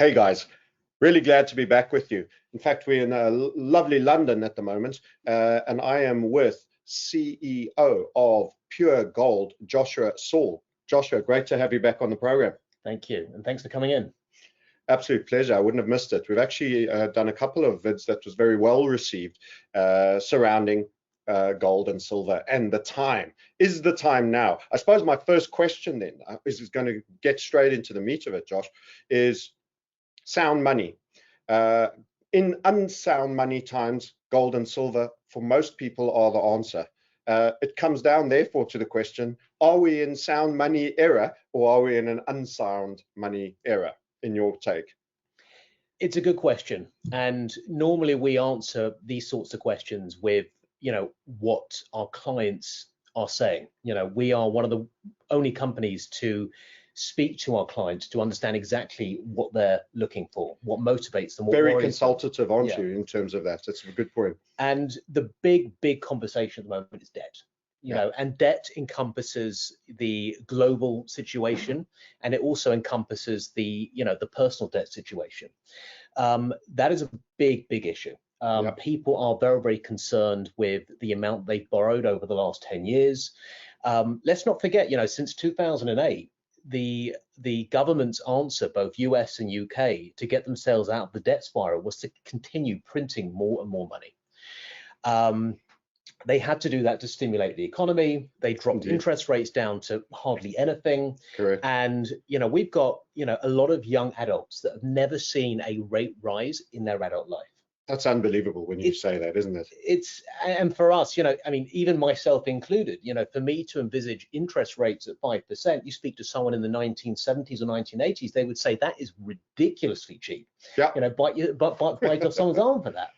Hey guys, really glad to be back with you. In fact, we're in a lovely London at the moment, and I am with CEO of Pure Gold, Joshua Saul. Joshua, great to have you back on the program. Thank you, and thanks for coming in. Absolute pleasure. I wouldn't have missed it. We've actually done a couple of vids that was very well received surrounding gold and silver and the time. Is the time now? I suppose my first question then is going to get straight into the meat of it, Josh, is sound money. In unsound money times, gold and silver for most people are the answer. It comes down therefore to the question, are we in sound money era or are we in an unsound money era, in your take? It's a good question, and normally we answer these sorts of questions with, what our clients are saying. We are one of the only companies to speak to our clients to understand exactly what they're looking for, what motivates them. Very consultative, aren't you, in terms of that? That's a good point. And the big conversation at the moment is debt. And debt encompasses the global situation, and it also encompasses the personal debt situation. That is a big issue. People are very concerned with the amount they've borrowed over the last 10 years. Let's not forget, since 2008, the government's answer, both US and UK, to get themselves out of the debt spiral was to continue printing more and more money. They had to do that to stimulate the economy. They dropped interest rates down to hardly anything. Correct. And we've got a lot of young adults that have never seen a rate rise in their adult life. That's unbelievable when you say that, isn't it? And for us, even myself included, for me to envisage interest rates at 5%, you speak to someone in the 1970s or 1980s, they would say that is ridiculously cheap. Yeah. Bite off someone's arm for that.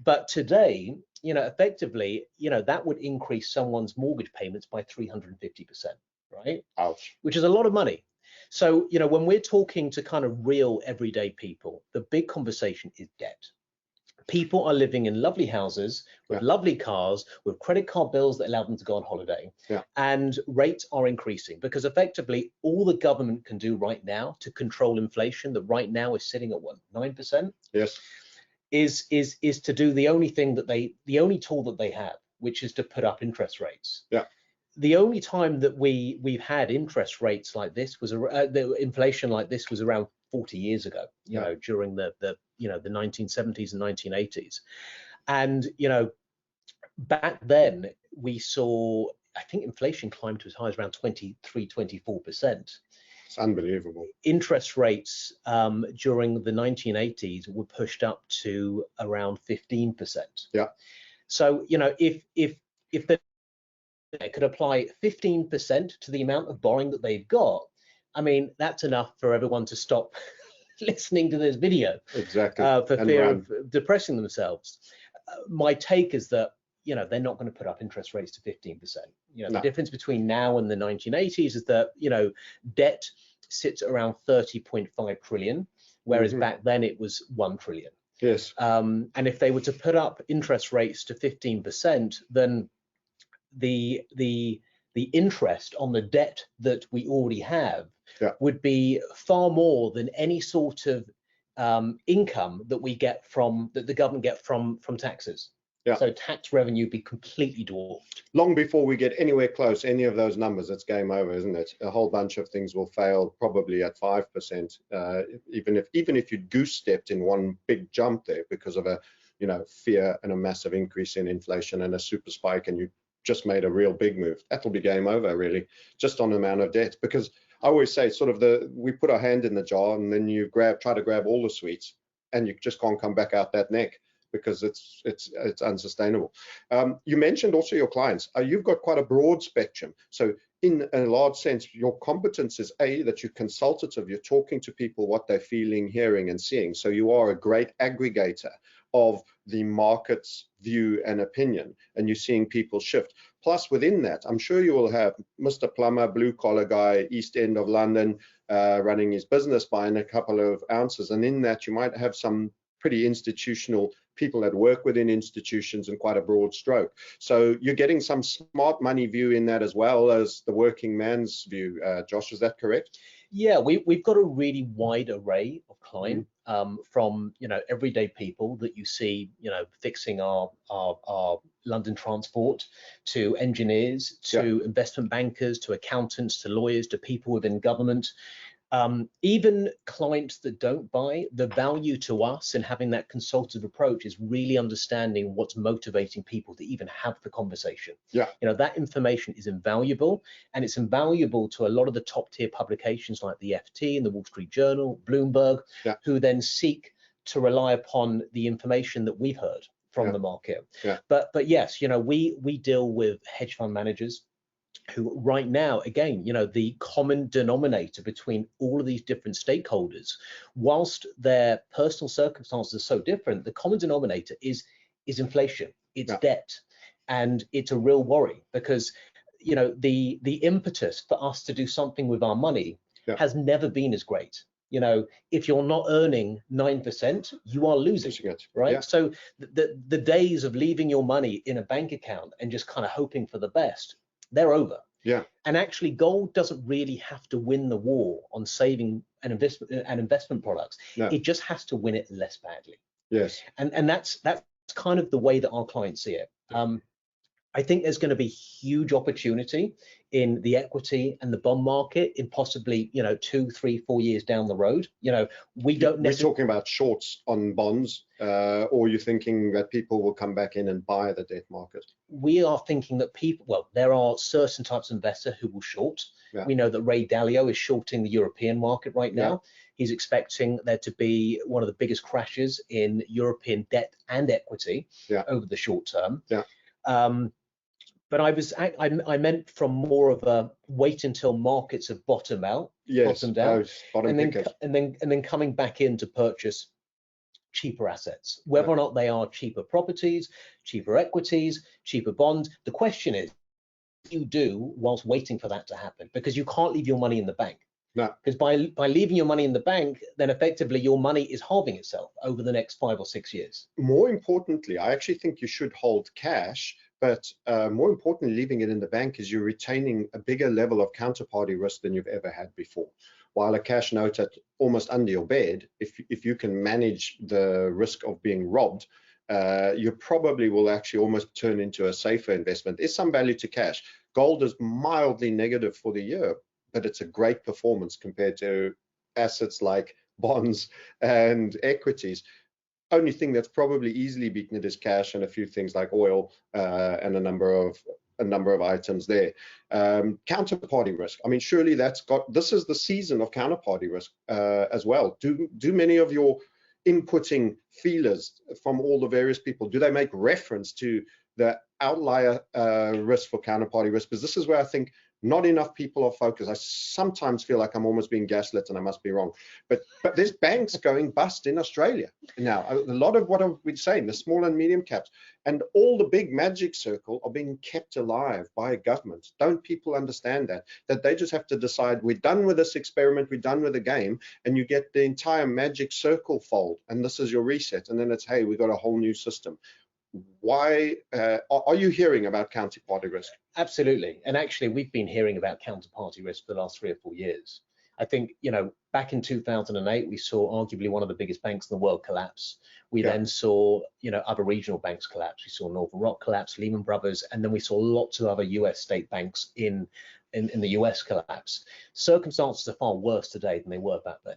But today, effectively, that would increase someone's mortgage payments by 350%, right? Ouch. Which is a lot of money. So, when we're talking to kind of real everyday people, the big conversation is debt. People are living in lovely houses with lovely cars, with credit card bills that allow them to go on holiday. And rates are increasing because effectively all the government can do right now to control inflation, that right now is sitting at what, 9%? Yes. Is to do the only tool that they have, which is to put up interest rates. Yeah. The only time that we've had interest rates like this was the inflation like this was around 40 years ago, during the 1970s and 1980s. And, back then we saw, I think inflation climbed to as high as around 23-24%. It's unbelievable. Interest rates during the 1980s were pushed up to around 15%. Yeah. So, if they could apply 15% to the amount of borrowing that they've got, I mean, that's enough for everyone to stop listening to this video. Exactly. For fear of depressing themselves. My take is that, they're not going to put up interest rates to 15%. The difference between now and the 1980s is that, debt sits around 30.5 trillion, whereas back then it was 1 trillion. Yes. And if they were to put up interest rates to 15%, then the interest on the debt that we already have would be far more than any sort of income that we get that the government get from taxes. Yeah. So tax revenue be completely dwarfed. Long before we get anywhere close any of those numbers, it's game over, isn't it? A whole bunch of things will fail probably at 5%, even if you goose stepped in one big jump there because of a fear and a massive increase in inflation and a super spike, and you just made a real big move. That'll be game over, really, just on the amount of debt. Because I always say, we put our hand in the jar and then you try to grab all the sweets, and you just can't come back out that neck because it's unsustainable. You mentioned also your clients. You've got quite a broad spectrum. So in a large sense, your competence is that you're consultative. You're talking to people what they're feeling, hearing, and seeing. So you are a great aggregator of the market's view and opinion, and you're seeing people shift. Plus, within that, I'm sure you will have Mr. Plumber, blue collar guy, East End of London, running his business, buying a couple of ounces, and in that you might have some pretty institutional people that work within institutions and quite a broad stroke. So you're getting some smart money view in that as well as the working man's view. Josh, is that correct? Yeah, we've got a really wide array of client, from everyday people that you see fixing our London transport, to engineers, to investment bankers, to accountants, to lawyers, to people within government. Even clients that don't buy, the value to us in having that consultative approach is really understanding what's motivating people to even have the conversation. Yeah. That information is invaluable, and it's invaluable to a lot of the top tier publications like the FT and the Wall Street Journal, Bloomberg, who then seek to rely upon the information that we've heard from the market. But yes, we deal with hedge fund managers who right now, again, the common denominator between all of these different stakeholders, whilst their personal circumstances are so different, the common denominator is inflation, it's debt, and it's a real worry, because the impetus for us to do something with our money has never been as great. If you're not earning 9%, you are losing it, right? So the days of leaving your money in a bank account and just kind of hoping for the best, they're over. And actually, gold doesn't really have to win the war on saving and investment products. It just has to win it less badly. And that's kind of the way that our clients see it. I think there's going to be huge opportunity in the equity and the bond market in possibly 2, 3, 4 years down the road. We don't necessarily. We're talking about shorts on bonds, or you're thinking that people will come back in and buy the debt market? We are thinking that there are certain types of investor who will short. We know that Ray Dalio is shorting the European market right now. He's expecting there to be one of the biggest crashes in European debt and equity over the short term. But I meant from more of a wait until markets have bottomed out, and then coming back in to purchase cheaper assets, whether or not they are cheaper properties, cheaper equities, cheaper bonds. The question is, what do you do whilst waiting for that to happen? Because you can't leave your money in the bank. Because by leaving your money in the bank, then effectively your money is halving itself over the next 5 or 6 years. More importantly, I actually think you should hold cash, but more importantly, leaving it in the bank is you're retaining a bigger level of counterparty risk than you've ever had before. While a cash note at almost under your bed, if you can manage the risk of being robbed, you probably will actually almost turn into a safer investment. There's some value to cash. Gold is mildly negative for the year, but it's a great performance compared to assets like bonds and equities. Only thing that's probably easily beaten it is cash and a few things like oil and a number of items there. Counterparty risk. I mean, surely this is the season of counterparty risk as well. Do many of your inputting feelers from all the various people, do they make reference to the outlier risk for counterparty risk? Because this is where I think not enough people are focused. I sometimes feel like I'm almost being gaslit and I must be wrong. But there's banks going bust in Australia now. A lot of what I've been saying, the small and medium caps and all the big magic circle are being kept alive by government. Don't people understand that they just have to decide, we're done with this experiment, we're done with the game, and you get the entire magic circle fold, and this is your reset, and then it's, hey, we got a whole new system. Why are you hearing about counterparty risk? Absolutely, and actually we've been hearing about counterparty risk for the last 3 or 4 years. I think back in 2008 we saw arguably one of the biggest banks in the world collapse. We then saw other regional banks collapse. We saw Northern Rock collapse, Lehman Brothers, and then we saw lots of other US state banks in the US collapse. Circumstances are far worse today than they were back then.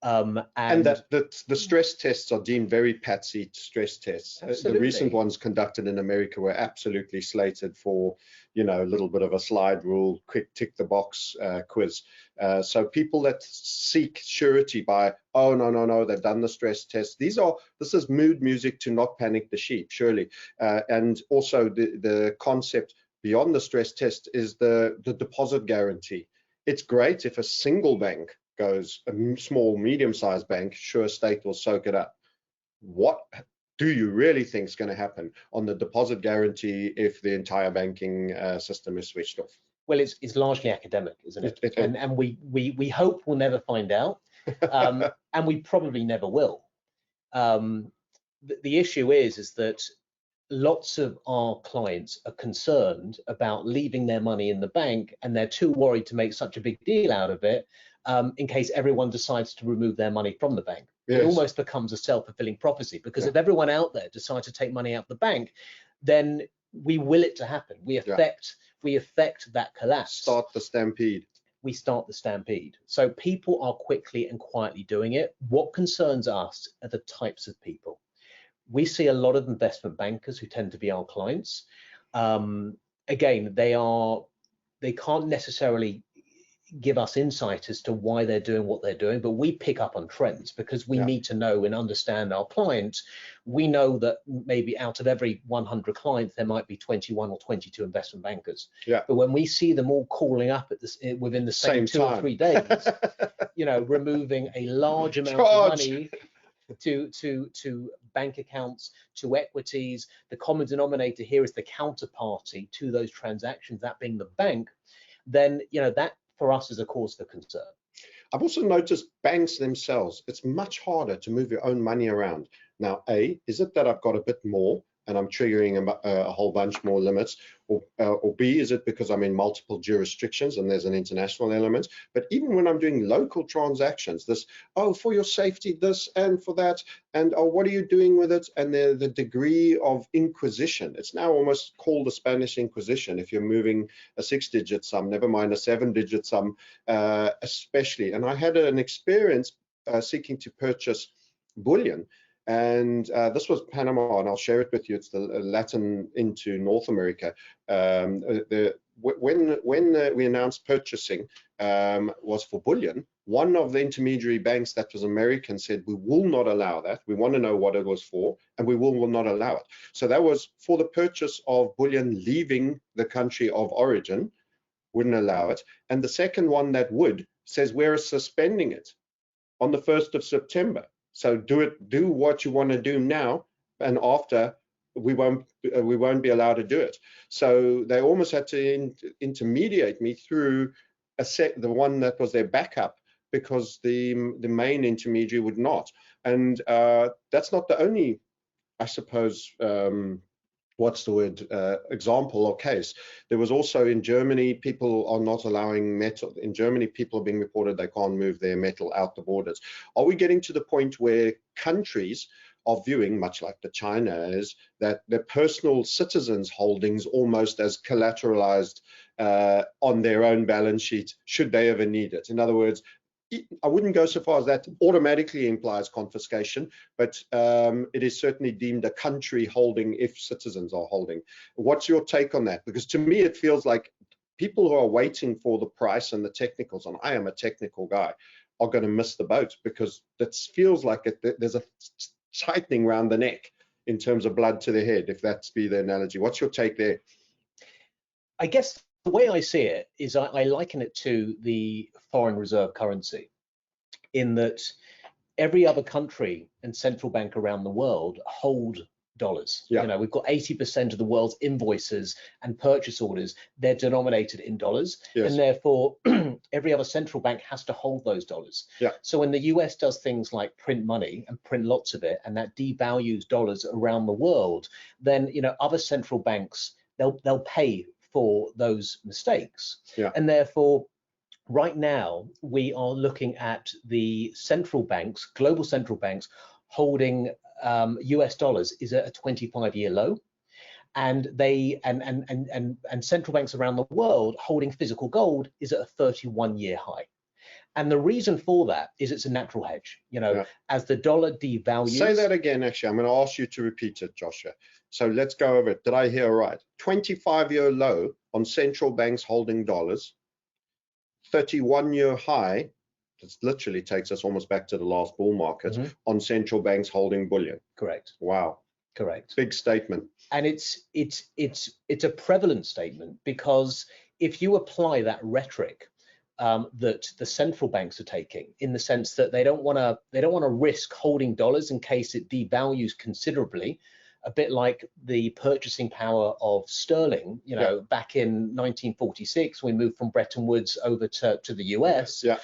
And that the stress tests are deemed very patsy stress tests. The recent ones conducted in America were absolutely slated for, a little bit of a slide rule, quick tick the box quiz. So people that seek surety by, oh, no, they've done the stress test. This is mood music to not panic the sheep, surely. And also the concept beyond the stress test is the deposit guarantee. It's great if a single bank goes, a small, medium-sized bank, sure, state will soak it up. What do you really think is going to happen on the deposit guarantee if the entire banking system is switched off? Well, it's largely academic, isn't it? And we hope we'll never find out, and we probably never will. The issue is that lots of our clients are concerned about leaving their money in the bank, and they're too worried to make such a big deal out of it in case everyone decides to remove their money from the bank. Yes. It almost becomes a self-fulfilling prophecy, because Yeah. if everyone out there decides to take money out of the bank, then we will it to happen. We affect that collapse. Start the stampede. We start the stampede. So people are quickly and quietly doing it. What concerns us are the types of people. We see a lot of investment bankers who tend to be our clients. Again, they can't necessarily give us insight as to why they're doing what they're doing, but we pick up on trends because we need to know and understand our clients. We know that maybe out of every 100 clients, there might be 21 or 22 investment bankers. Yeah. But when we see them all calling up at this within the same 2 or 3 days, removing a large amount of money to bank accounts, to equities, the common denominator here is the counterparty to those transactions, that being the bank, then that for us is a cause for concern. I've also noticed banks themselves, it's much harder to move your own money around. Now, A, is it that I've got a bit more and I'm triggering a whole bunch more limits, or B, is it because I'm in multiple jurisdictions and there's an international element? But even when I'm doing local transactions, this, oh, for your safety, this and for that, and oh, what are you doing with it? And the degree of inquisition, it's now almost called the Spanish Inquisition if you're moving a 6-digit sum, never mind a 7-digit sum, especially. And I had an experience seeking to purchase bullion. And this was Panama, and I'll share it with you. It's the Latin into North America. When we announced purchasing was for bullion, one of the intermediary banks that was American said, we will not allow that. We want to know what it was for, and we will not allow it. So that was for the purchase of bullion leaving the country of origin, wouldn't allow it. And the second one that would says we're suspending it on the 1st of September. So do what you want to do now, and after we won't be allowed to do it. So they almost had to intermediate me through the one that was their backup, because the main intermediary would not. And that's not the only, I suppose, what's the word, example or case. There was also in Germany, people are not allowing metal. In Germany, people are being reported they can't move their metal out the borders. Are we getting to the point where countries are viewing, much like the China is, that their personal citizens' holdings almost as collateralized on their own balance sheet, should they ever need it? In other words, I wouldn't go so far as that automatically implies confiscation, but it is certainly deemed a country holding if citizens are holding. What's your take on that? Because to me, it feels like people who are waiting for the price and the technicals, and I am a technical guy, are going to miss the boat, because that feels like there's a tightening around the neck in terms of blood to the head, if that's be the analogy. What's your take there? I guess the way I see it is I liken it to the foreign reserve currency, in that every other country and central bank around the world hold dollars. Yeah. We've got 80% of the world's invoices and purchase orders, they're denominated in dollars. Yes. And therefore every other central bank has to hold those dollars. Yeah. So when the US does things like print money and print lots of it, and that devalues dollars around the world, then other central banks, they'll pay for those mistakes. Yeah. And therefore right now we are looking at the central banks, global central banks, holding US dollars is at a 25-year low, and central banks around the world holding physical gold is at a 31-year high. And the reason for that is it's a natural hedge. As the dollar devalues. Say that again, actually. I'm going to ask you to repeat it, Joshua. So let's go over it. Did I hear right? 25-year low on central banks holding dollars, 31-year high. This literally takes us almost back to the last bull market, on central banks holding bullion. Correct. Wow. Correct. Big statement. And it's a prevalent statement, because if you apply that rhetoric that the central banks are taking, in the sense that they don't want to risk holding dollars in case it devalues considerably, a bit like the purchasing power of sterling, back in 1946, we moved from Bretton Woods over to the US. Yeah.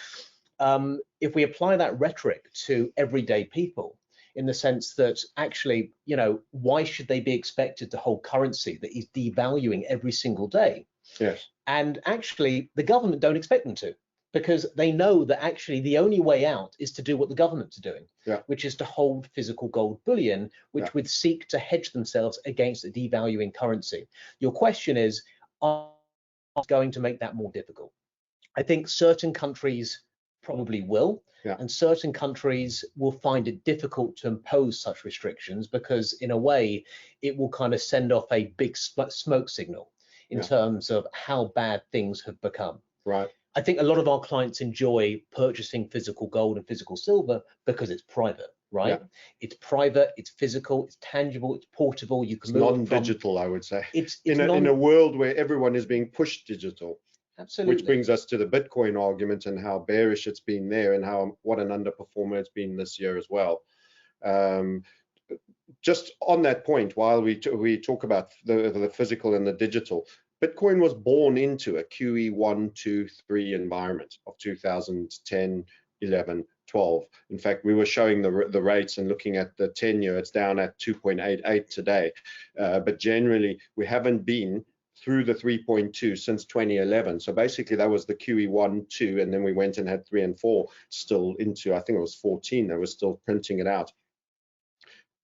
If we apply that rhetoric to everyday people, in the sense that actually, why should they be expected to hold currency that is devaluing every single day? Yes. And actually, the government don't expect them to, because they know that actually the only way out is to do what the governments are doing, which is to hold physical gold bullion, which would seek to hedge themselves against a devaluing currency. Your question is, are going to make that more difficult? I think certain countries probably will, and certain countries will find it difficult to impose such restrictions because in a way it will kind of send off a big smoke signal in terms of how bad things have become. Right. I think a lot of our clients enjoy purchasing physical gold and physical silver because it's private, right? It's private, it's physical, it's tangible, it's portable. You can move non-digital, I would say. It's in a world where everyone is being pushed digital. Absolutely. Which brings us to the Bitcoin argument and how bearish it's been there and what an underperformer it's been this year as well. Just on that point, while we talk about the physical and the digital, Bitcoin was born into a QE 1, 2, 3 environment of 2010, 11, 12. In fact, we were showing the rates and looking at the 10-year, it's down at 2.88 today. But generally, we haven't been through the 3.2 since 2011. So basically that was the QE 1, 2, and then we went and had 3 and 4 still into, I think it was 14, they were still printing it out.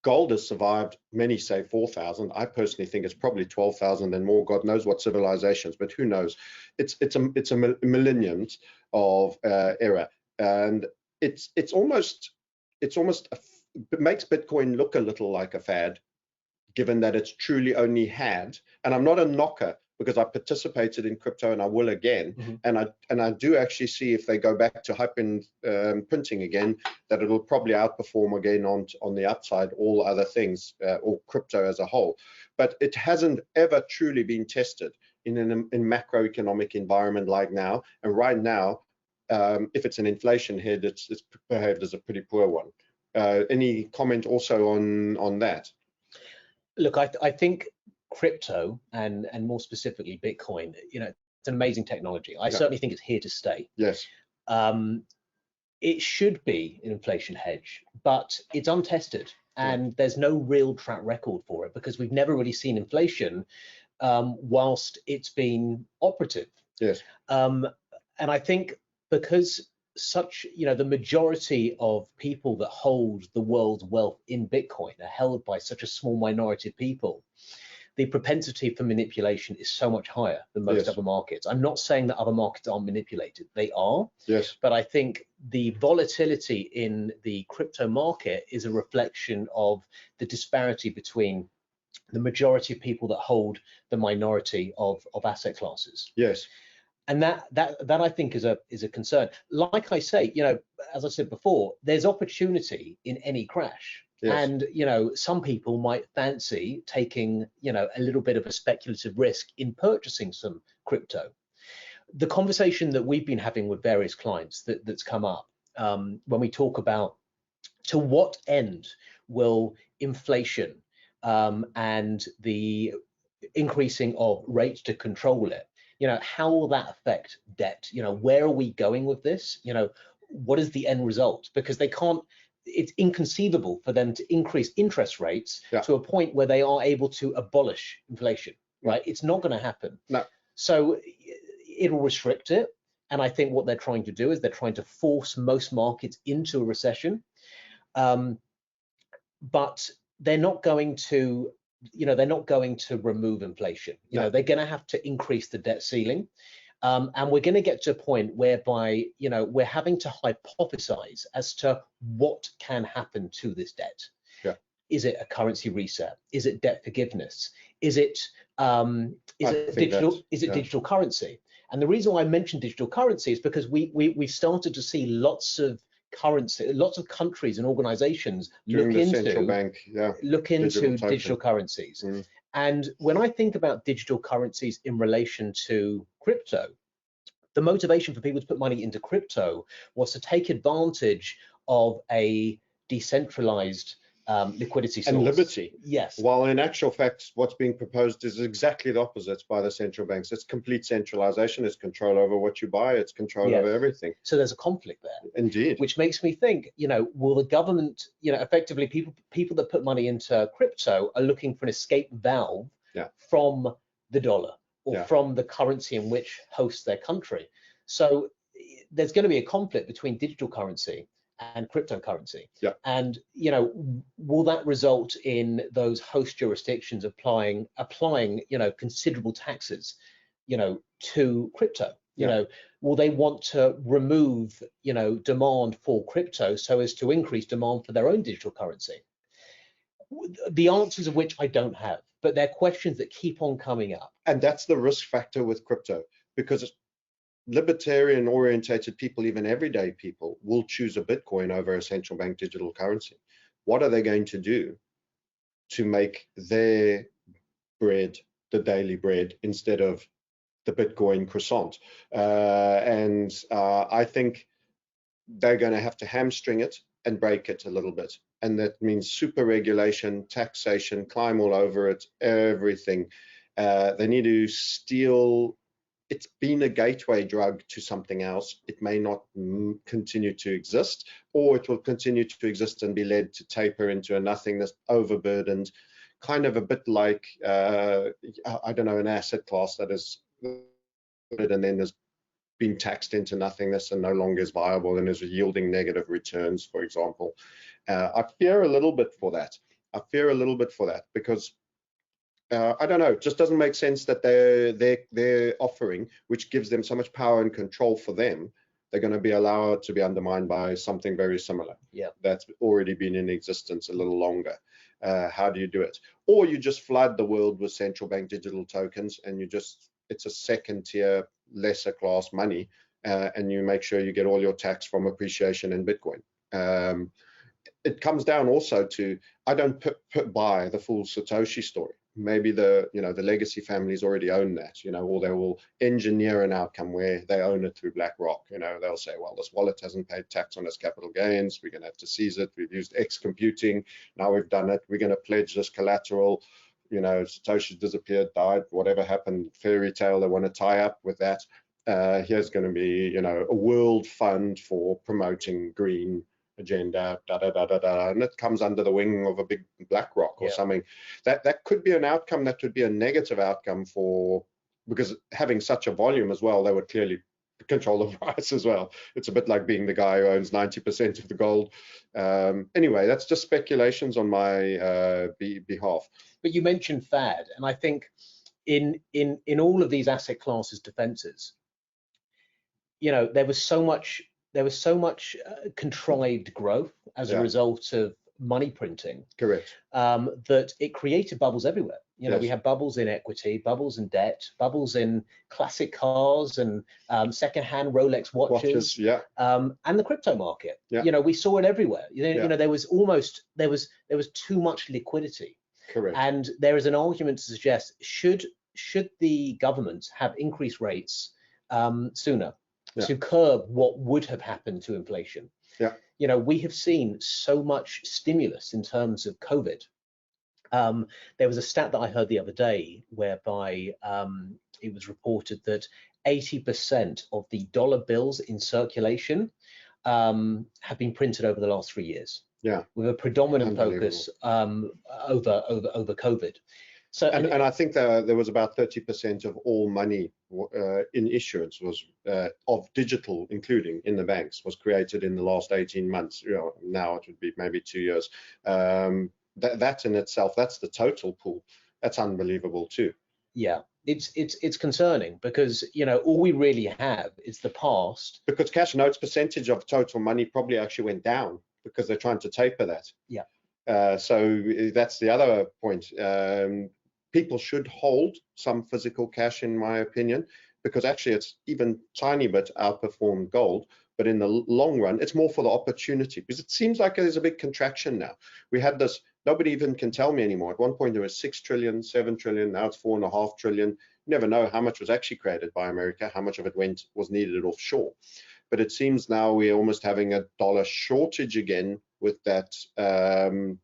Gold has survived, many say 4,000. I personally think it's probably 12,000 and more. God knows what civilizations, but who knows? It's a millennium of era, and it makes Bitcoin look a little like a fad, given that it's truly only had, and I'm not a knocker because I participated in crypto and I will again, and I do actually see if they go back to hype and printing again, that it'll probably outperform again on the upside all other things, or crypto as a whole. But it hasn't ever truly been tested in macroeconomic environment like now, and right now, if it's an inflation head, it's behaved as a pretty poor one. Any comment also on that? Look, I think crypto and more specifically Bitcoin, it's an amazing technology. I certainly think it's here to stay. Yes. It should be an inflation hedge, but it's untested and there's no real track record for it because we've never really seen inflation whilst it's been operative. Yes. And I think because the majority of people that hold the world's wealth in Bitcoin are held by such a small minority of people, the propensity for manipulation is so much higher than most other markets. I'm not saying that other markets aren't manipulated. They are. Yes. But I think the volatility in the crypto market is a reflection of the disparity between the majority of people that hold the minority of asset classes. Yes. And that I think is a concern. Like I say, as I said before, there's opportunity in any crash. Yes. And some people might fancy taking a little bit of a speculative risk in purchasing some crypto. The conversation that we've been having with various clients that's come up when we talk about to what end will inflation and the increasing of rates to control it, how will that affect debt? Where are we going with this? What is the end result? Because it's inconceivable for them to increase interest rates to a point where they are able to abolish inflation, right? It's not going to happen. No. So it'll restrict it. And I think what they're trying to do is they're trying to force most markets into a recession. But they're not going to remove inflation. They're going to have to increase the debt ceiling. And we're going to get to a point whereby, we're having to hypothesize as to what can happen to this debt. Yeah. Is it a currency reset? Is it debt forgiveness? Is it digital currency? And the reason why I mentioned digital currency is because we've started to see lots of countries and organizations look into digital currencies. And when I think about digital currencies in relation to crypto, the motivation for people to put money into crypto was to take advantage of a decentralized liquidity source. And liberty. Yes. While in actual fact, what's being proposed is exactly the opposite by the central banks. It's complete centralization. It's control over what you buy. It's control over everything. So there's a conflict there. Indeed. Which makes me think, will the government, effectively people that put money into crypto are looking for an escape valve from the dollar or from the currency in which hosts their country. So there's going to be a conflict between digital currency and cryptocurrency. Yeah. And will that result in those host jurisdictions applying considerable taxes to crypto? Will they want to remove demand for crypto so as to increase demand for their own digital currency? The answers of which I don't have, but they're questions that keep on coming up. And that's the risk factor with crypto, because libertarian orientated people, even everyday people, will choose a Bitcoin over a central bank digital currency. What are they going to do to make their bread the daily bread instead of the Bitcoin croissant? I think they're going to have to hamstring it and break it a little bit. And that means super regulation, taxation, climb all over it, everything. They need to steal. It's been a gateway drug to something else. It may not continue to exist, or it will continue to exist and be led to taper into a nothingness, overburdened, kind of a bit like, I don't know, an asset class that is, and then has been taxed into nothingness and no longer is viable and is yielding negative returns, for example. I fear a little bit for that. Because I don't know, it just doesn't make sense that they're offering, which gives them so much power and control for them, they're going to be allowed to be undermined by something very similar. Yeah, that's already been in existence a little longer. How do you do it? Or you just flood the world with central bank digital tokens, and it's a second tier, lesser class money, and you make sure you get all your tax from appreciation in Bitcoin. It comes down also to, I don't buy the full Satoshi story. Maybe the legacy families already own that, or they will engineer an outcome where they own it through BlackRock. They'll say, well, this wallet hasn't paid tax on its capital gains, we're going to have to seize it. We've used X computing, now we've done it, we're going to pledge this collateral. Satoshi disappeared, died, whatever happened, fairy tale, they want to tie up with that. Here's going to be, a world fund for promoting green agenda, and it comes under the wing of a big BlackRock or something. That could be an outcome that would be a negative outcome because having such a volume as well, they would clearly control the price as well. It's a bit like being the guy who owns 90% of the gold. Anyway, that's just speculations on my behalf. But you mentioned FAD, and I think in all of these asset classes defenses, there was so much contrived growth as a result of money printing. Correct. That it created bubbles everywhere. Yes. We have bubbles in equity, bubbles in debt, bubbles in classic cars and secondhand Rolex watches, and the crypto market. Yeah. We saw it everywhere. There was too much liquidity. Correct. And there is an argument to suggest should the government have increased rates sooner to curb what would have happened to inflation. Yeah. We have seen so much stimulus in terms of COVID. There was a stat that I heard the other day whereby it was reported that 80% of the dollar bills in circulation have been printed over the last 3 years. Yeah. With a predominant focus over COVID. So, and I think there was about 30% of all money in issuance was of digital, including in the banks, was created in the last 18 months. Now it would be maybe 2 years. That in itself, that's the total pool. That's unbelievable too. Yeah, it's concerning because all we really have is the past. Because cash notes percentage of total money probably actually went down because they're trying to taper that. Yeah. So that's the other point. People should hold some physical cash, in my opinion, because actually it's even tiny bit outperformed gold. But in the long run, it's more for the opportunity, because it seems like there's a big contraction now. We had this, nobody even can tell me anymore. At one point there was 6 trillion, 7 trillion, now it's 4.5 trillion. You never know how much was actually created by America, how much of it was needed offshore. But it seems now we're almost having a dollar shortage again with that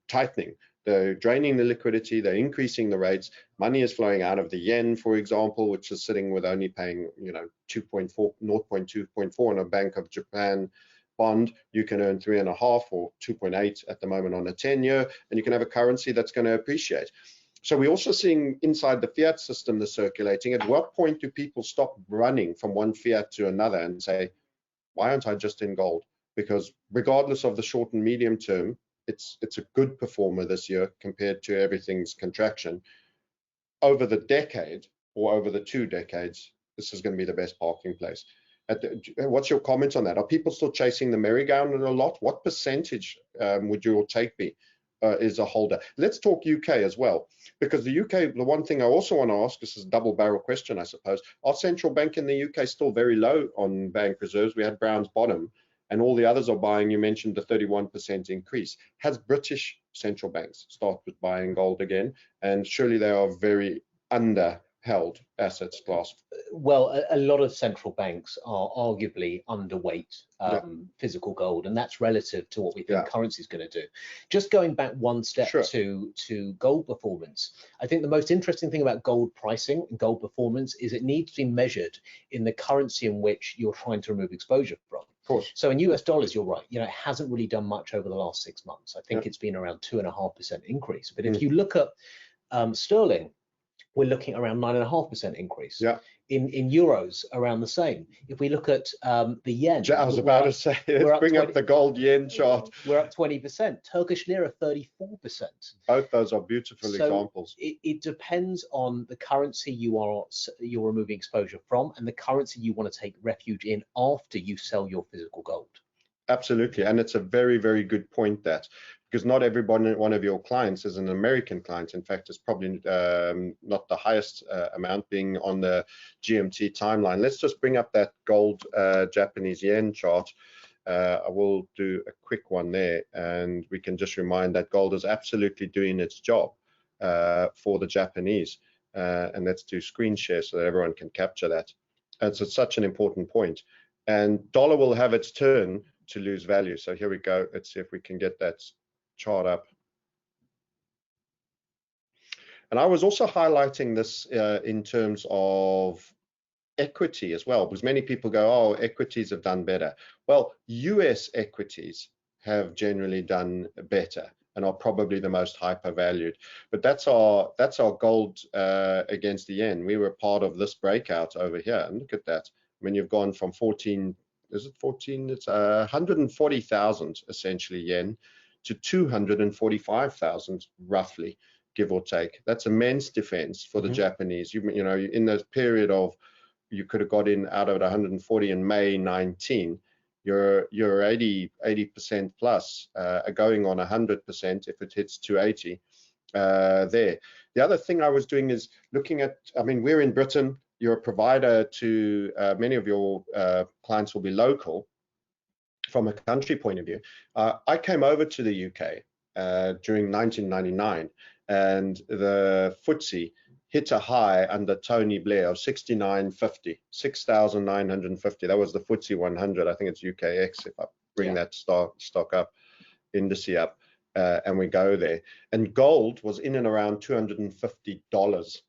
tightening. They're draining the liquidity, they're increasing the rates. Money is flowing out of the yen, for example, which is sitting with only paying 2.4, 0.2.4 on a Bank of Japan bond. You can earn 3.5 or 2.8 at the moment on a 10-year, and you can have a currency that's going to appreciate. So we're also seeing inside the fiat system the circulating. At what point do people stop running from one fiat to another and say, why aren't I just in gold? Because regardless of the short and medium term, it's a good performer this year compared to everything's contraction. Over the decade or over the 2 decades, this is going to be the best parking place. What's your comment on that? Are people still chasing the merry-go-round a lot? What percentage would your take be is a holder? Let's talk UK as well, because the UK, the one thing I also want to ask, this is a double barrel question, I suppose. Our central bank in the UK still very low on bank reserves? We had Brown's bottom, and all the others are buying. You mentioned the 31% increase. Has British central banks started buying gold again? And surely they are very underheld assets class. Well, a lot of central banks are arguably underweight physical gold, and that's relative to what we think currency is going to do. Just going back one step to gold performance, I think the most interesting thing about gold pricing and gold performance is it needs to be measured in the currency in which you're trying to remove exposure from. Of course. So in US dollars, you're right. You know, it hasn't really done much over the last 6 months. I think it's been around 2.5% increase. But if you look at sterling, we're looking at around 9.5% increase. Yeah. In euros, around the same. If we look at the yen, I was about to say, let's bring up the gold yen chart. We're up 20%. Turkish lira 34%. Both those are beautiful examples. It depends on the currency you're removing exposure from and the currency you want to take refuge in after you sell your physical gold. Absolutely, and it's a very, very good point, that because not everybody, one of your clients is an American client. In fact, it's probably not the highest amount being on the GMT timeline. Let's just bring up that gold Japanese yen chart. I will do a quick one there, and we can just remind that gold is absolutely doing its job for the Japanese. And let's do screen share so that everyone can capture that. And so it's such an important point. And dollar will have its turn to lose value. So here we go. Let's see if we can get that chart up. And I was also highlighting this in terms of equity as well, because many people go, oh, equities have done better. Well, US equities have generally done better and are probably the most hyper valued. But that's our gold against the yen. We were part of this breakout over here, and look at that. I mean, you've gone from 14, is it 14? It's 140,000 essentially yen to 245,000 roughly, give or take. That's immense defense for the Japanese. You know, in the period of, you could have got in out of 140 in May 19, you're 80% plus, going on 100% if it hits 280 there. The other thing I was doing is looking at, I mean, we're in Britain. You're a provider to many of your clients will be local from a country point of view. I came over to the UK during 1999, and the FTSE hit a high under Tony Blair of 6,950, 6,950. That was the FTSE 100. I think it's UKX if I bring that stock up, indice up, and we go there. And gold was in and around $250.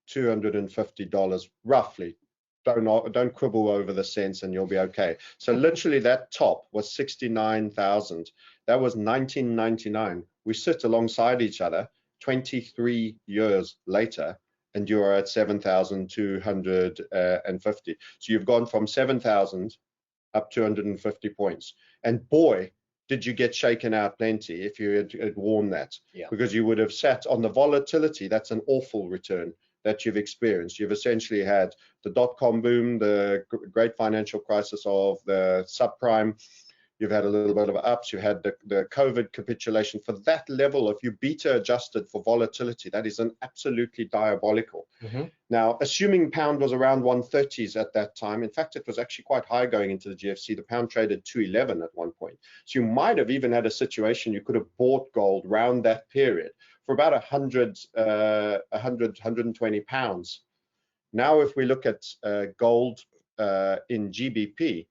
$250 roughly. Don't quibble over the cents and you'll be okay. So literally that top was 69,000. That was 1999. We sit alongside each other 23 years later, and you are at 7,250. So you've gone from 7,000 up 250 points. And boy, did you get shaken out plenty if you had worn that, because you would have sat on the volatility. That's an awful return that you've experienced. You've essentially had the dot-com boom, the great financial crisis of the subprime. You've had a little bit of ups. You had the COVID capitulation. For that level, if you beta adjusted for volatility, that is an absolutely diabolical. Now, assuming pound was around 130s at that time, in fact, it was actually quite high going into the GFC. The pound traded 211 at one point. So you might have even had a situation you could have bought gold round that period for about 120 pounds. Now, if we look at gold in GBP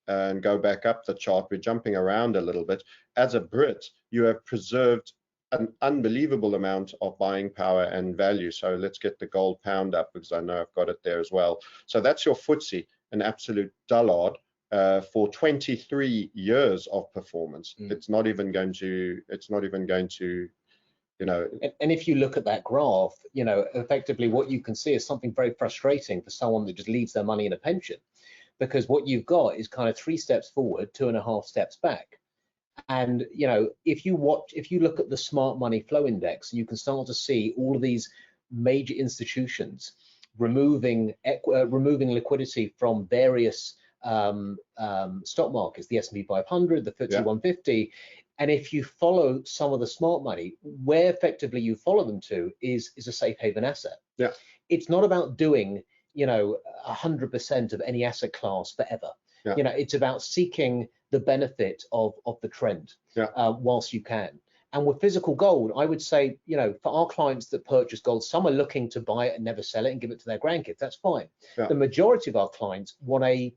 and go back up the chart, we're jumping around a little bit. As a Brit, you have preserved an unbelievable amount of buying power and value. So let's get the gold pound up, because I know I've got it there as well. So that's your FTSE, an absolute dullard for 23 years of performance. It's not even going to, you know. And if you look at that graph, you know, effectively what you can see is something very frustrating for someone that just leaves their money in a pension. because what you've got is kind of 3 steps forward, 2.5 steps back. And if you look at the smart money flow index, you can start to see all of these major institutions removing liquidity from various stock markets, the S&P 500, the FTSE 150. And if you follow some of the smart money, where effectively you follow them to is a safe haven asset. Yeah. It's not about doing 100% of any asset class forever. Yeah. It's about seeking the benefit of the trend whilst you can. And with physical gold, I would say, for our clients that purchase gold, some are looking to buy it and never sell it and give it to their grandkids. That's fine. Yeah. The majority of our clients want a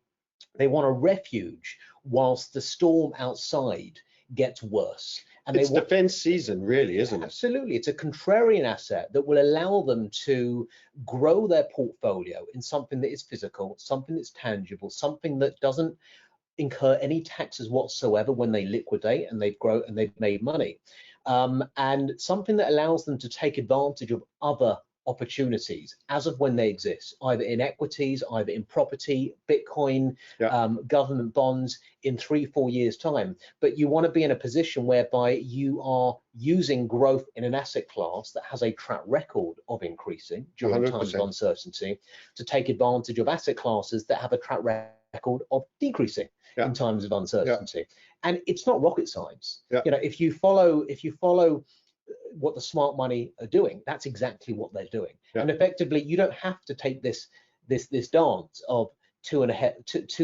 refuge whilst the storm outside gets worse. And it's defense season, really, isn't it? Absolutely. It's a contrarian asset that will allow them to grow their portfolio in something that is physical, something that's tangible, something that doesn't incur any taxes whatsoever when they liquidate and they've grown and they've made money, and something that allows them to take advantage of other opportunities as of when they exist, either in equities, either in property, Bitcoin, government bonds in 3-4 years time. But you want to be in a position whereby you are using growth in an asset class that has a track record of increasing during 100%. Times of uncertainty to take advantage of asset classes that have a track record of decreasing in times of uncertainty. And it's not rocket science. If you follow what the smart money are doing, that's exactly what they're doing. And effectively, you don't have to take this dance of 2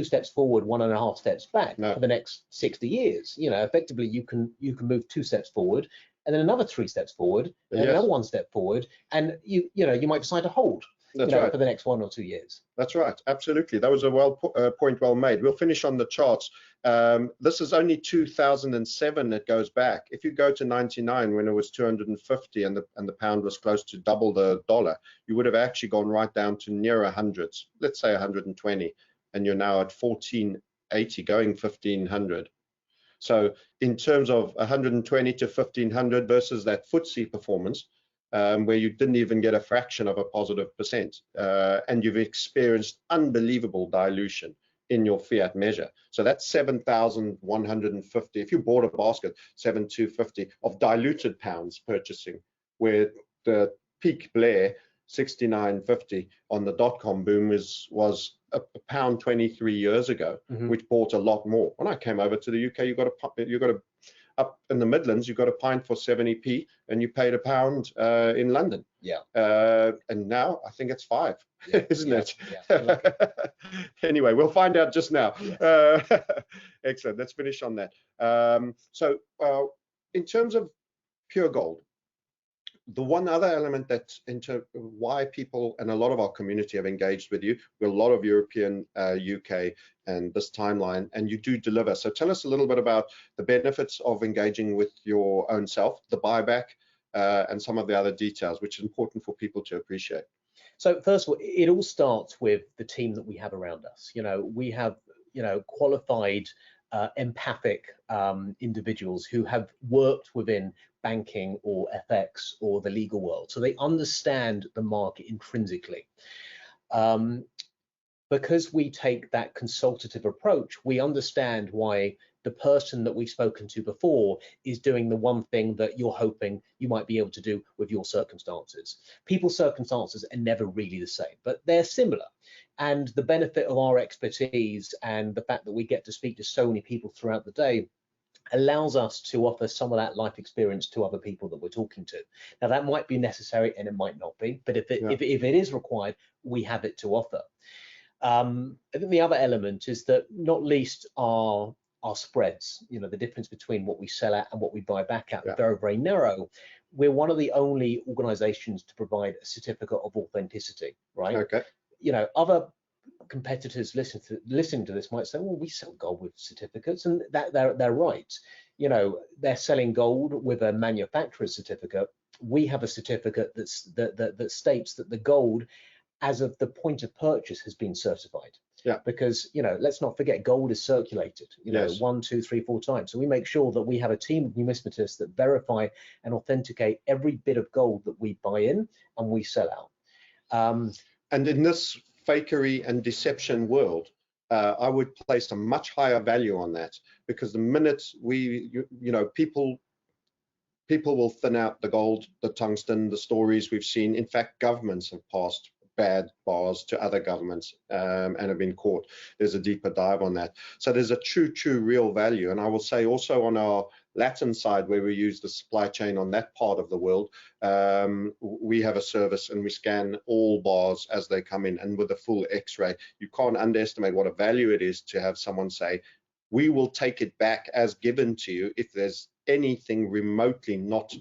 steps forward, 1.5 steps back for the next 60 years. Effectively, you can move 2 steps forward and then another 3 steps forward and another 1 step forward, and you might decide to hold. That's right. For the next 1 or 2 years. That's right. Absolutely. That was a point well made. We'll finish on the charts. This is only 2007. It goes back. If you go to 99, when it was 250 and the pound was close to double the dollar, you would have actually gone right down to near 100s. Let's say 120, and you're now at 1480, going 1500. So in terms of 120 to 1500 versus that FTSE performance, where you didn't even get a fraction of a positive percent, and you've experienced unbelievable dilution in your fiat measure. So that's 7,150. If you bought a basket, 7,250 of diluted pounds purchasing, where the peak Blair 69.50 on the dot-com boom was a pound 23 years ago, which bought a lot more. When I came over to the UK, you got a up in the Midlands, you got a pint for 70p, and you paid £1 in London. And now I think it's 5, isn't it? Anyway, we'll find out just now. Excellent. Let's finish on that. So in terms of pure gold, the one other element that's into why people and a lot of our community have engaged with you, with a lot of European, UK, and this timeline, and you do deliver. So tell us a little bit about the benefits of engaging with your own self, the buyback, and some of the other details, which is important for people to appreciate. So first of all, it all starts with the team that we have around us. We have, qualified, empathic individuals who have worked within banking or FX or the legal world, so they understand the market intrinsically. Because we take that consultative approach, we understand why the person that we've spoken to before is doing the one thing that you're hoping you might be able to do with your circumstances. People's circumstances are never really the same, but they're similar. And the benefit of our expertise and the fact that we get to speak to so many people throughout the day allows us to offer some of that life experience to other people that we're talking to. Now, that might be necessary and it might not be, but if it is required, we have it to offer. I think the other element is that not least our spreads, the difference between what we sell at and what we buy back at, very, very narrow. We're one of the only organizations to provide a certificate of authenticity, right? Okay. Other competitors listening to this might say, well, we sell gold with certificates, and they're right. They're selling gold with a manufacturer's certificate. We have a certificate that states that the gold, as of the point of purchase, has been certified. Because let's not forget, gold is circulated 1, 2, 3, 4 times. So we make sure that we have a team of numismatists that verify and authenticate every bit of gold that we buy in and we sell out. And in this fakery and deception world, I would place a much higher value on that, because the minute people will thin out the gold, the tungsten, the stories we've seen. In fact, governments have passed bad bars to other governments and have been caught. There's a deeper dive on that. So there's a true real value. And I will say also on our Latin side, where we use the supply chain on that part of the world, we have a service and we scan all bars as they come in, and with a full X-ray. You can't underestimate what a value it is to have someone say, we will take it back as given to you if there's anything remotely not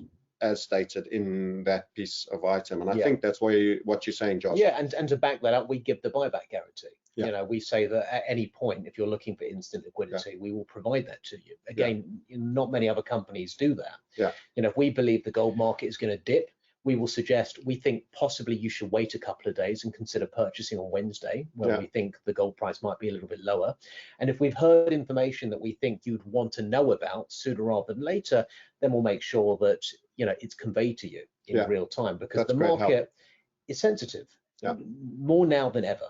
as stated in that piece of item. And I think that's what you're saying, Josh. Yeah, and to back that up, we give the buyback guarantee. Yeah. You know, we say that at any point, if you're looking for instant liquidity, we will provide that to you. Again, not many other companies do that. Yeah. You know, if we believe the gold market is going to dip, we will suggest, we think possibly you should wait a couple of days and consider purchasing on Wednesday, when we think the gold price might be a little bit lower. And if we've heard information that we think you'd want to know about sooner rather than later, then we'll make sure that, you know, it's conveyed to you in real time, because the market is sensitive, more now than ever.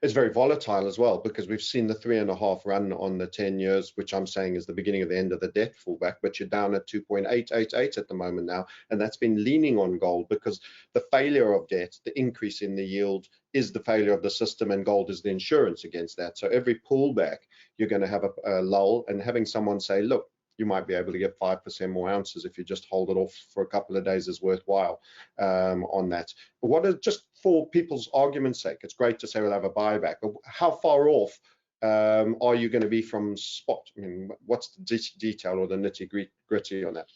It's very volatile as well, because we've seen the 3.5 run on the 10 years, which I'm saying is the beginning of the end of the debt fallback, but you're down at 2.888 at the moment now. And that's been leaning on gold, because the failure of debt, the increase in the yield, is the failure of the system, and gold is the insurance against that. So every pullback, you're going to have a lull, and having someone say, look, you might be able to get 5% more ounces if you just hold it off for a couple of days is worthwhile on that. But what is, just for people's argument's sake, it's great to say we'll have a buyback, but how far off are you going to be from spot? I mean, what's the detail or the nitty-gritty on that?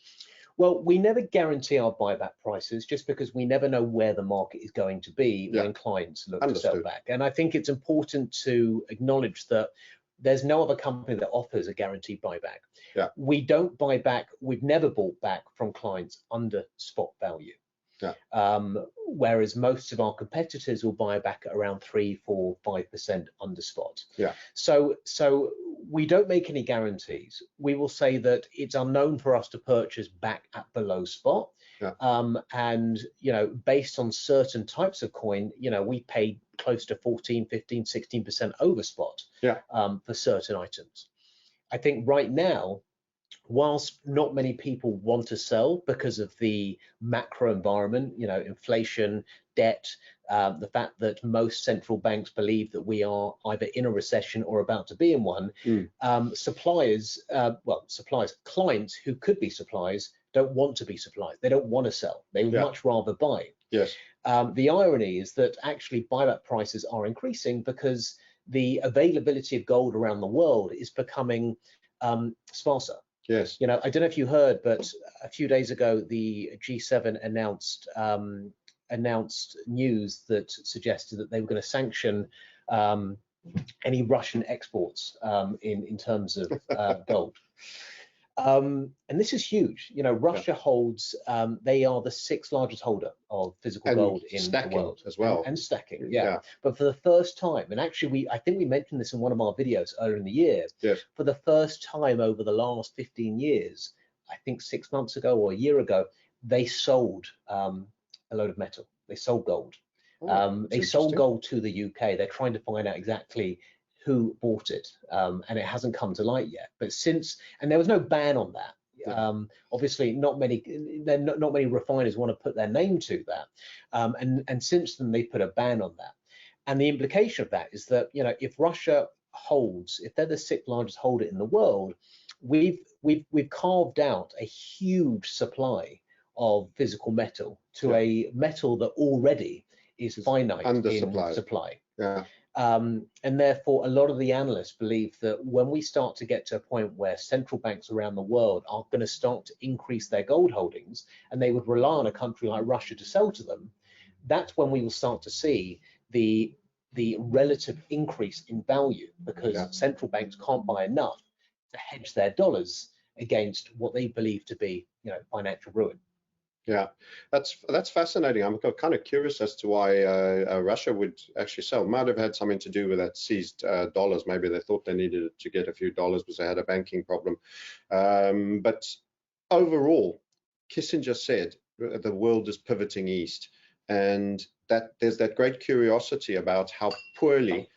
Well, we never guarantee our buyback prices, just because we never know where the market is going to be when clients look to sell back. And I think it's important to acknowledge that there's no other company that offers a guaranteed buyback. We don't buy back, we've never bought back from clients under spot value. Whereas most of our competitors will buy back at around 3, 4, 5% under spot. So we don't make any guarantees. We will say that it's unknown for us to purchase back at below spot. And, you know, based on certain types of coin, you know, we pay close to 14, 15, 16% over spot for certain items. I think right now, whilst not many people want to sell because of the macro environment, you know, inflation, debt, the fact that most central banks believe that we are either in a recession or about to be in one, clients who could be suppliers don't want to be suppliers. They don't want to sell. They would much rather buy. The irony is that actually buyback prices are increasing because the availability of gold around the world is becoming sparser. You know, I don't know if you heard, but a few days ago, the G7 announced news that suggested that they were going to sanction any Russian exports in terms of gold. And this is huge. You know, Russia holds, they are the 6th largest holder of physical gold in the world as well. And stacking, But for the first time, and actually I think we mentioned this in one of our videos earlier in the year, for the first time over the last 15 years, I think 6 months ago or a year ago, they sold a load of metal. They sold gold. They sold gold to the UK. They're trying to find out exactly who bought it, and it hasn't come to light yet. But and there was no ban on that. Obviously, not many refiners want to put their name to that, and since then they put a ban on that. And the implication of that is that, you know, if Russia holds, if they're the 6th largest holder in the world, we've carved out a huge supply of physical metal to a metal that already is finite in supply. And therefore, a lot of the analysts believe that when we start to get to a point where central banks around the world are going to start to increase their gold holdings, and they would rely on a country like Russia to sell to them, that's when we will start to see the relative increase in value, because central banks can't buy enough to hedge their dollars against what they believe to be, you know, financial ruin. That's fascinating. I'm kind of curious as to why Russia would actually sell. Might have had something to do with that seized dollars. Maybe they thought they needed to get a few dollars because they had a banking problem. But overall, Kissinger said the world is pivoting east, and that there's that great curiosity about how poorly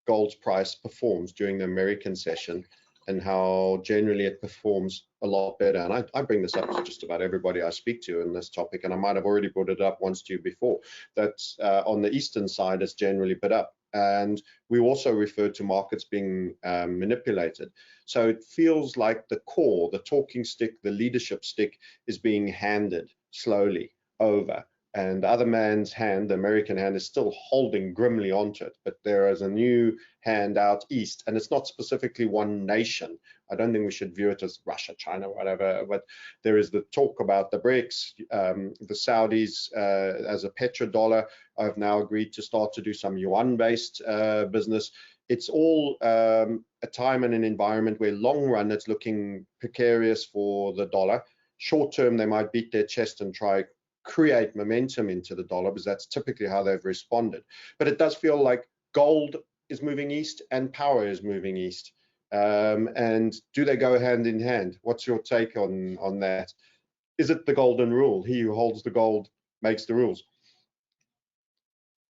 gold's price performs during the American session and how generally it performs a lot better. And I bring this up to just about everybody I speak to in this topic, and I might have already brought it up once to you before, that on the eastern side it's generally bid up. And we also refer to markets being manipulated. So it feels like the core, the talking stick, the leadership stick is being handed slowly over. And the other man's hand, the American hand, is still holding grimly onto it. But there is a new hand out east, and it's not specifically one nation. I don't think we should view it as Russia, China, whatever. But there is the talk about the BRICS, the Saudis as a petrodollar have now agreed to start to do some yuan-based business. It's all a time and an environment where long run it's looking precarious for the dollar. Short term, they might beat their chest and try create momentum into the dollar, because that's typically how they've responded. But it does feel like gold is moving east and power is moving east. And do they go hand in hand? What's your take on that? Is it the golden rule? He who holds the gold makes the rules.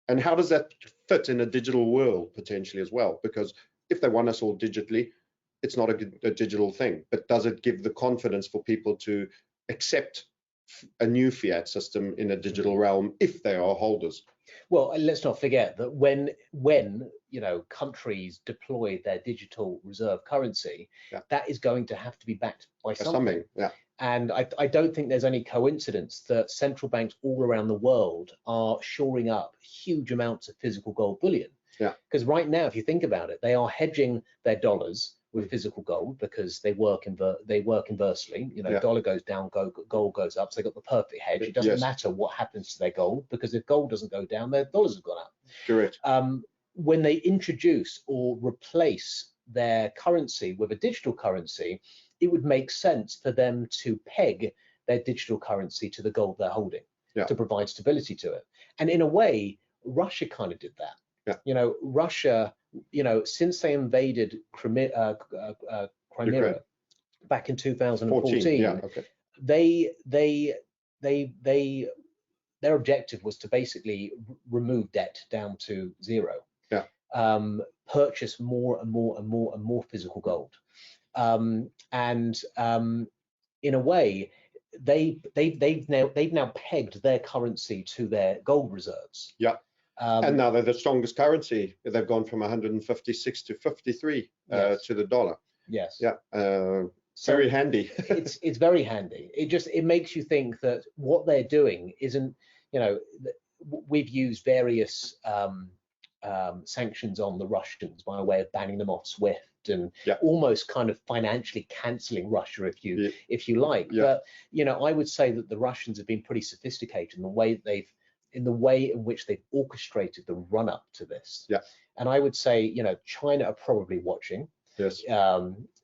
And how does that fit in a digital world potentially as well? Because if they want us all digitally, it's not a digital thing. But does it give the confidence for people to accept a new fiat system in a digital realm if they are holders? Well, let's not forget that when countries deploy their digital reserve currency, that is going to have to be backed by something. Yeah. And I don't think there's any coincidence that central banks all around the world are shoring up huge amounts of physical gold bullion. Yeah. Because right now, if you think about it, they are hedging their dollars with physical gold because they work inversely. Dollar goes down, gold goes up. So they got the perfect hedge. It doesn't matter what happens to their gold, because if gold doesn't go down, their dollars have gone up. Correct. When they introduce or replace their currency with a digital currency, it would make sense for them to peg their digital currency to the gold they're holding to provide stability to it. And in a way, Russia kind of did that. Yeah. Russia, since they invaded Crimea back in 2014, their objective was to basically remove debt down to zero. Purchase more and more physical gold, and in a way, they've now pegged their currency to their gold reserves. Yeah. And now they're the strongest currency. They've gone from 156 to 53 to the dollar. Yes. Yeah. Very handy. it's very handy. It makes you think that what they're doing isn't, we've used various sanctions on the Russians by way of banning them off SWIFT and almost kind of financially cancelling Russia, if you like. But I would say that the Russians have been pretty sophisticated in the way in which they've orchestrated the run up to this. And I would say, China are probably watching. Yes.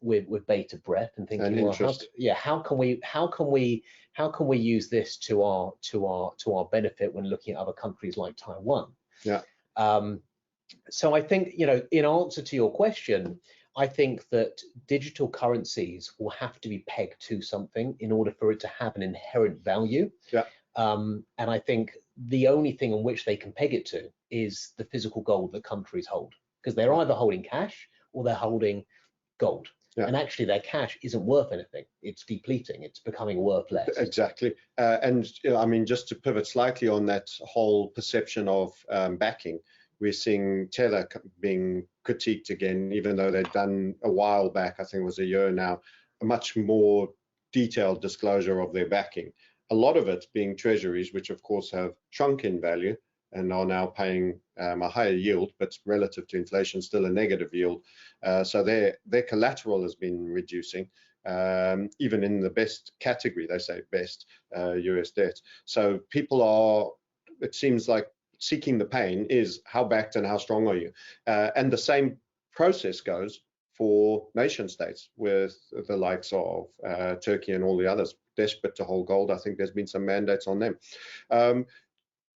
With bated breath and thinking, how can we use this to our benefit when looking at other countries like Taiwan? Yeah. So I think, in answer to your question, I think that digital currencies will have to be pegged to something in order for it to have an inherent value. Yeah. And I think the only thing on which they can peg it to is the physical gold that countries hold, because they're either holding cash or they're holding gold. And actually their cash isn't worth anything. It's depleting. It's becoming worth less. Exactly. And I mean, just to pivot slightly on that whole perception of backing, we're seeing Tether being critiqued again, even though they'd done a while back, I think it was a year now, a much more detailed disclosure of their backing. A lot of it being treasuries, which of course have shrunk in value and are now paying a higher yield, but relative to inflation, still a negative yield. So their collateral has been reducing, even in the best category, they say best US debt. So people are, it seems like, seeking the pain is how backed and how strong are you? And the same process goes for nation states with the likes of Turkey and all the others desperate to hold gold. I think there's been some mandates on them.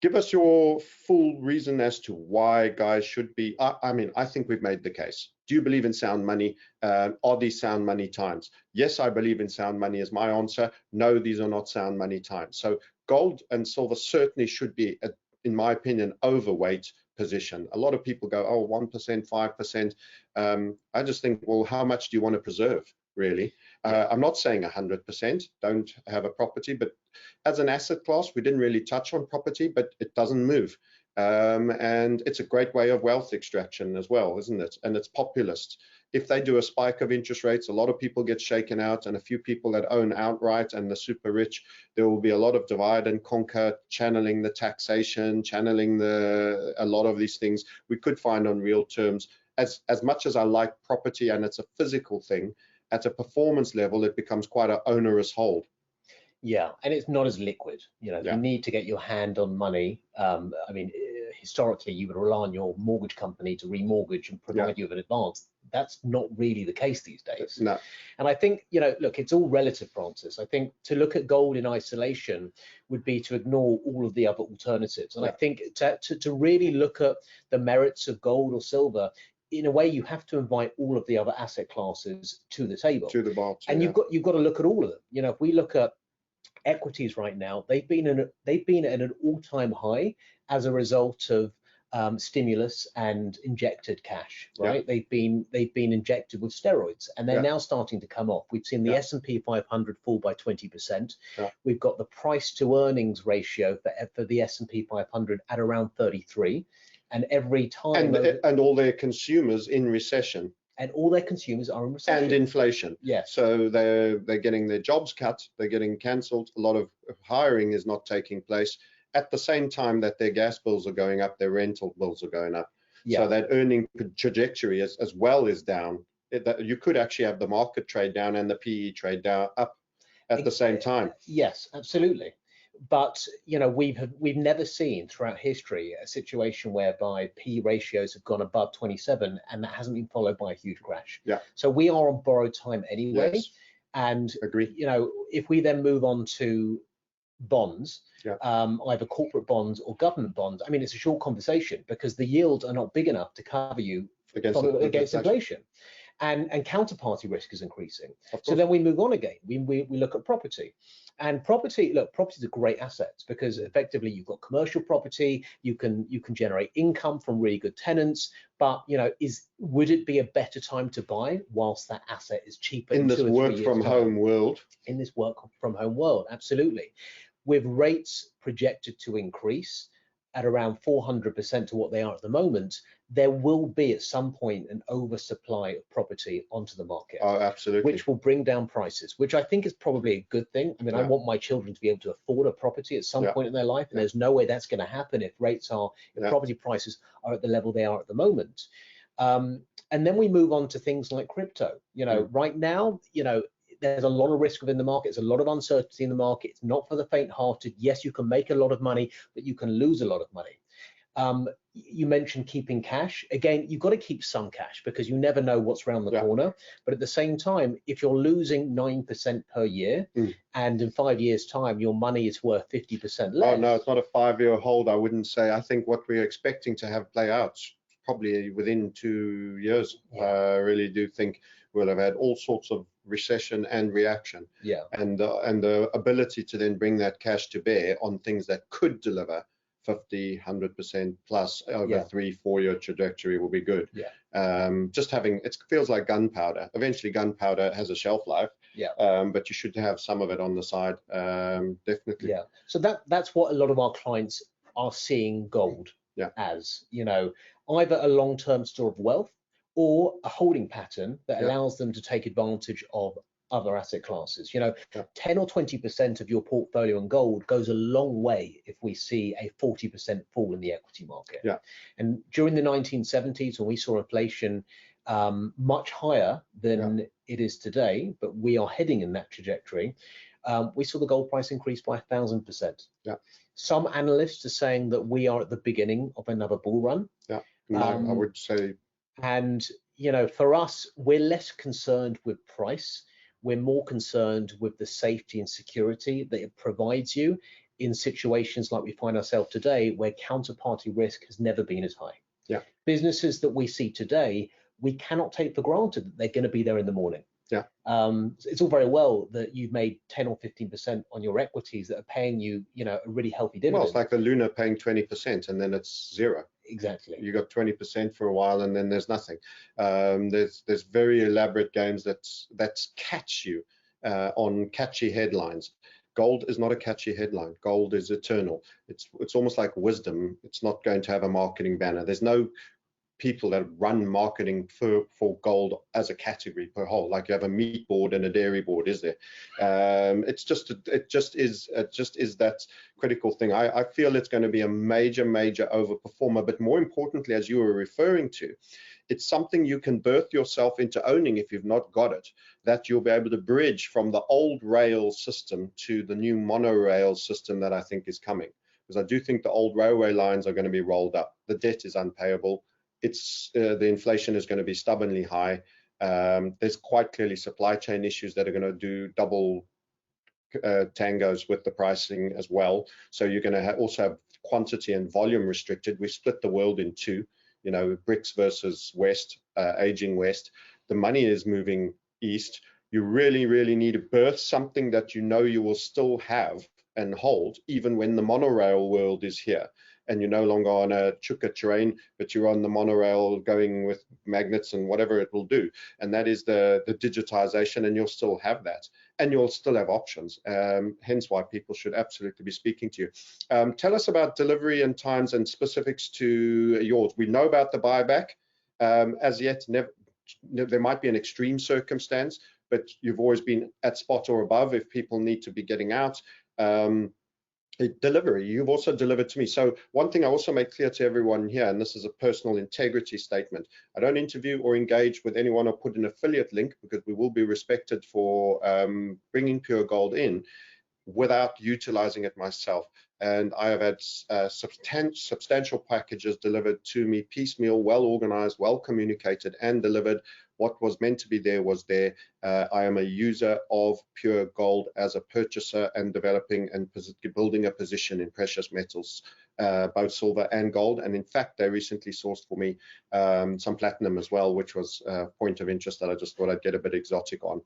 Give us your full reason as to why guys should be, I mean, I think we've made the case. Do you believe in sound money? Are these sound money times? Yes, I believe in sound money is my answer. No, these are not sound money times. So gold and silver certainly should be, in my opinion, overweight position. A lot of people go, oh, 1%, 5%. I just think, well, how much do you want to preserve, really? I'm not saying 100% don't have a property, but as an asset class, we didn't really touch on property, but it doesn't move. And it's a great way of wealth extraction as well, isn't it? And it's populist. If they do a spike of interest rates, a lot of people get shaken out, and a few people that own outright and the super rich, there will be a lot of divide and conquer, channeling the taxation, channeling a lot of these things we could find on real terms. As much as I like property and it's a physical thing, at a performance level, it becomes quite an onerous hold. Yeah, and it's not as liquid. You need to get your hand on money. I mean, historically, you would rely on your mortgage company to remortgage and provide you with an advance. That's not really the case these days. No. And I think, look, it's all relative, Francis. I think to look at gold in isolation would be to ignore all of the other alternatives. And I think to really look at the merits of gold or silver, in a way, you have to invite all of the other asset classes to the table. To the bar. And you've got to look at all of them. If we look at equities right now, they've been at an all-time high as a result of stimulus and injected cash, right? They've been injected with steroids, and they're now starting to come off. We've seen the S&P 500 fall by 20%. We've got the price to earnings ratio for the S&P 500 at around 33, and every time and all their consumers in recession. And all their consumers are in recession. And inflation. Yes. So they're getting their jobs cut, they're getting cancelled. A lot of hiring is not taking place at the same time that their gas bills are going up, their rental bills are going up. So that earning trajectory as well is down. You could actually have the market trade down and the PE trade down up at the same time. Yes, absolutely. But we've never seen throughout history a situation whereby P ratios have gone above 27 and that hasn't been followed by a huge crash. So we are on borrowed time anyway. Yes. And agree. If we then move on to bonds, either corporate bonds or government bonds, I mean, it's a short conversation because the yields are not big enough to cover you against inflation. And counterparty risk is increasing. So then we move on again. We look at property. And property is a great asset because effectively you've got commercial property, you can generate income from really good tenants, but would it be a better time to buy whilst that asset is cheaper in this work from home world? In this work from home world, absolutely. With rates projected to increase at around 400% to what they are at the moment, there will be at some point an oversupply of property onto the market. Oh, absolutely. Which will bring down prices, which I think is probably a good thing. I mean, I want my children to be able to afford a property at some point in their life, and there's no way that's going to happen if property prices are at the level they are at the moment. And then we move on to things like crypto. Right now, there's a lot of risk within the market. There's a lot of uncertainty in the market. It's not for the faint-hearted. Yes, you can make a lot of money, but you can lose a lot of money. You mentioned keeping cash. Again, you've got to keep some cash because you never know what's around the corner. But at the same time, if you're losing 9% per year, and in 5 years' time, your money is worth 50% less. Oh, no, it's not a 5-year hold, I wouldn't say. I think what we're expecting to have play out probably within 2 years. I really do think we'll have had all sorts of recession and reaction, and the ability to then bring that cash to bear on things that could deliver 50, 100% plus over 3-4 year trajectory will be good. Just having, it feels like gunpowder. Eventually gunpowder has a shelf life, but you should have some of it on the side, definitely. So that's what a lot of our clients are seeing gold as, either a long-term store of wealth or a holding pattern that allows them to take advantage of other asset classes. 10 or 20% of your portfolio in gold goes a long way if we see a 40% fall in the equity market. And during the 1970s, when we saw inflation much higher than it is today, but we are heading in that trajectory, we saw the gold price increase by 1,000%. Some analysts are saying that we are at the beginning of another bull run. I would say. And for us, we're less concerned with price. We're more concerned with the safety and security that it provides you in situations like we find ourselves today, where counterparty risk has never been as high. Businesses that we see today, we cannot take for granted that they're going to be there in the morning. It's all very well that you've made 10 or 15% on your equities that are paying you, a really healthy dividend. Well, it's like the Luna paying 20% and then it's zero. Exactly. You got 20% for a while, and then there's nothing. There's very elaborate games that catch you on catchy headlines. Gold is not a catchy headline. Gold is eternal. It's almost like wisdom. It's not going to have a marketing banner. There's no people that run marketing for gold as a category per whole, like you have a meat board and a dairy board, is there? It just is that critical thing. I feel it's going to be a major overperformer, but more importantly, as you were referring to, it's something you can birth yourself into owning if you've not got it, that you'll be able to bridge from the old rail system to the new monorail system that I think is coming. Because I do think the old railway lines are going to be rolled up. The debt is unpayable. The inflation is going to be stubbornly high. There's quite clearly supply chain issues that are going to do double tangos with the pricing as well. So you're going to also have quantity and volume restricted. We split the world in two, BRICS versus West, aging West. The money is moving east. You really need to birth something that you will still have and hold, even when the monorail world is here. And you're no longer on a chukka train, but you're on the monorail going with magnets and whatever it will do. And that is the digitization, and you'll still have that. And you'll still have options, hence why people should absolutely be speaking to you. Tell us about delivery and times and specifics to yours. We know about the buyback. As yet, there might be an extreme circumstance, but you've always been at spot or above if people need to be getting out. Delivery, you've also delivered to me. So one thing I also make clear to everyone here, and this is a personal integrity statement, I don't interview or engage with anyone or put an affiliate link, because we will be respected for bringing pure gold in without utilizing it myself. And I have had substantial packages delivered to me piecemeal, well organized, well communicated, and delivered. What was meant to be there was there. I am a user of pure gold as a purchaser and developing and building a position in precious metals, both silver and gold. And in fact, they recently sourced for me some platinum as well, which was a point of interest that I just thought I'd get a bit exotic on.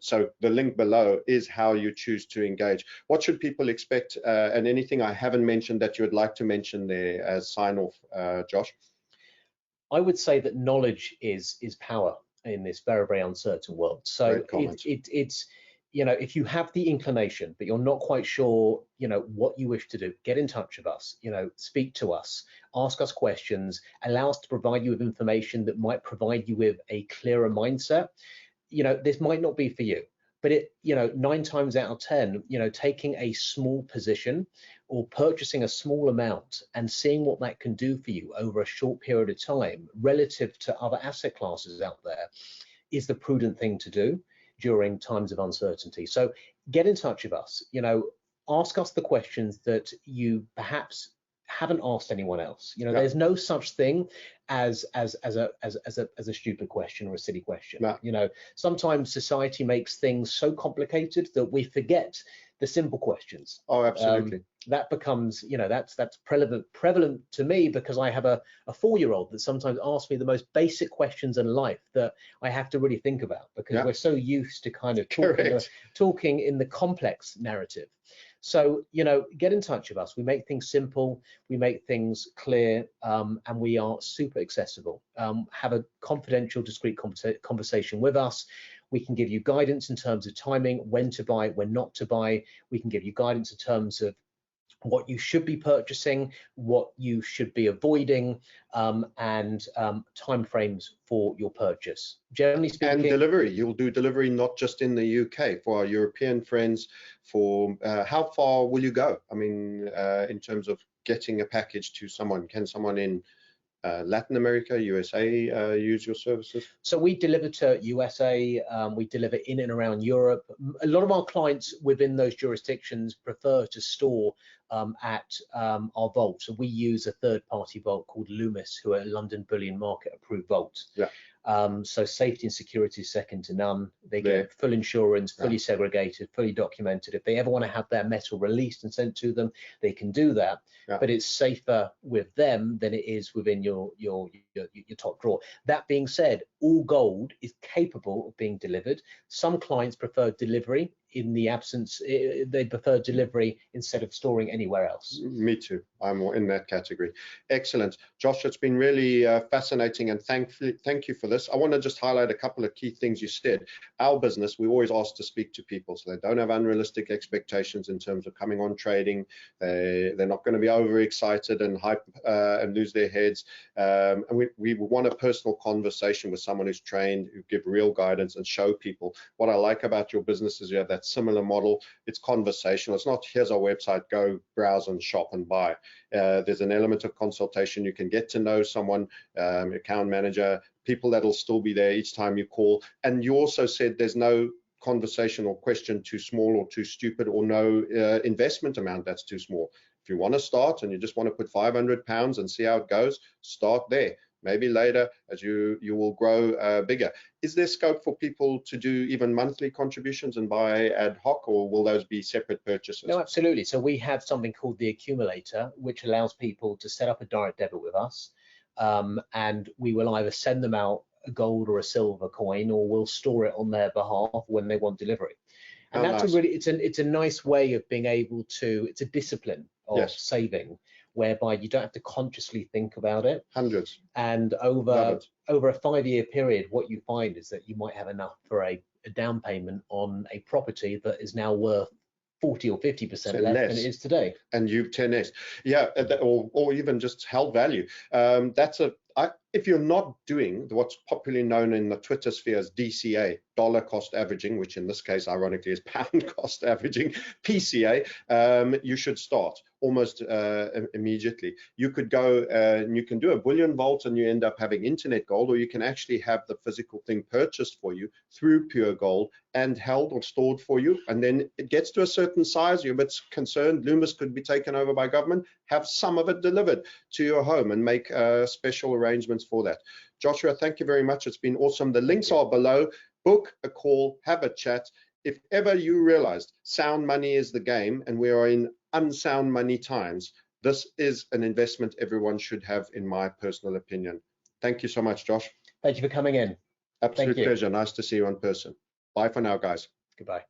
So the link below is how you choose to engage. What should people expect? And anything I haven't mentioned that you would like to mention there as sign off, Josh? I would say that knowledge is power in this very uncertain world. So it's if you have the inclination but you're not quite sure what you wish to do, get in touch with us. Speak to us, ask us questions, allow us to provide you with information that might provide you with a clearer mindset. This might not be for you, but 9 times out of 10, taking a small position or purchasing a small amount and seeing what that can do for you over a short period of time relative to other asset classes out there is the prudent thing to do during times of uncertainty. So get in touch with us, ask us the questions that you perhaps haven't asked anyone else. There's no such thing as a stupid question or a silly question. No. Sometimes society makes things so complicated that we forget the simple questions. Oh, absolutely. That becomes, that's prevalent to me, because I have a 4-year-old that sometimes asks me the most basic questions in life that I have to really think about, because we're so used to kind of talking in the complex narrative. So, get in touch with us. We make things simple, we make things clear, and we are super accessible. Have a confidential, discreet conversation with us. We can give you guidance in terms of timing, when to buy, when not to buy. We can give you guidance in terms of what you should be purchasing, what you should be avoiding, and timeframes for your purchase. Generally speaking, and delivery. You'll do delivery not just in the UK, for our European friends. For how far will you go? I mean, in terms of getting a package to someone, can someone in Latin America, USA use your services? So we deliver to USA, we deliver in and around Europe. A lot of our clients within those jurisdictions prefer to store at our vault. So we use a third-party vault called Loomis, who are a London Bullion Market approved vault. So safety and security is second to none. They get full insurance, fully segregated, fully documented. If they ever want to have their metal released and sent to them, they can do that. But it's safer with them than it is within your top drawer. That being said, all gold is capable of being delivered. Some clients prefer delivery in the absence, they prefer delivery instead of storing anywhere else. Me too. I'm in that category. Excellent. Josh, it's been really fascinating, and thank you for this. I want to just highlight a couple of key things you said. Our business, we always ask to speak to people so they don't have unrealistic expectations in terms of coming on trading. They're not going to be overexcited and hype and lose their heads. And we want a personal conversation with someone who's trained, who give real guidance and show people. What I like about your business is you have that similar model. It's conversational. It's not, here's our website, go browse and shop and buy. There's an element of consultation. You can get to know someone, account manager, people that'll still be there each time you call. And you also said there's no conversation or question too small or too stupid, or no investment amount that's too small. If you want to start and you just want to put £500 and see how it goes, start there. Maybe later, as you will grow bigger. Is there scope for people to do even monthly contributions and buy ad hoc, or will those be separate purchases? No, absolutely. So we have something called the accumulator, which allows people to set up a direct debit with us, and we will either send them out a gold or a silver coin, or we'll store it on their behalf when they want delivery. And that's nice. It's a nice way of being able to, it's a discipline of saving, whereby you don't have to consciously think about it. Hundreds. And over a 5-year period, what you find is that you might have enough for a down payment on a property that is now worth 40 or 50% less than it is today. And you've 10x. Yeah, or even just held value. If you're not doing what's popularly known in the Twitter sphere as DCA, dollar cost averaging, which in this case, ironically, is pound cost averaging, PCA, you should start almost immediately. You could go and you can do a bullion vault and you end up having internet gold, or you can actually have the physical thing purchased for you through pure gold and held or stored for you. And then it gets to a certain size, you're a bit concerned, Loomis could be taken over by government, have some of it delivered to your home and make special arrangements for that. Joshua, thank you very much. It's been awesome. The links are below. Book a call, have a chat. If ever you realized sound money is the game and we are in unsound money times, this is an investment everyone should have, in my personal opinion. Thank you so much, Josh. Thank you for coming in. Absolute pleasure. Nice to see you in person. Bye for now, guys. Goodbye.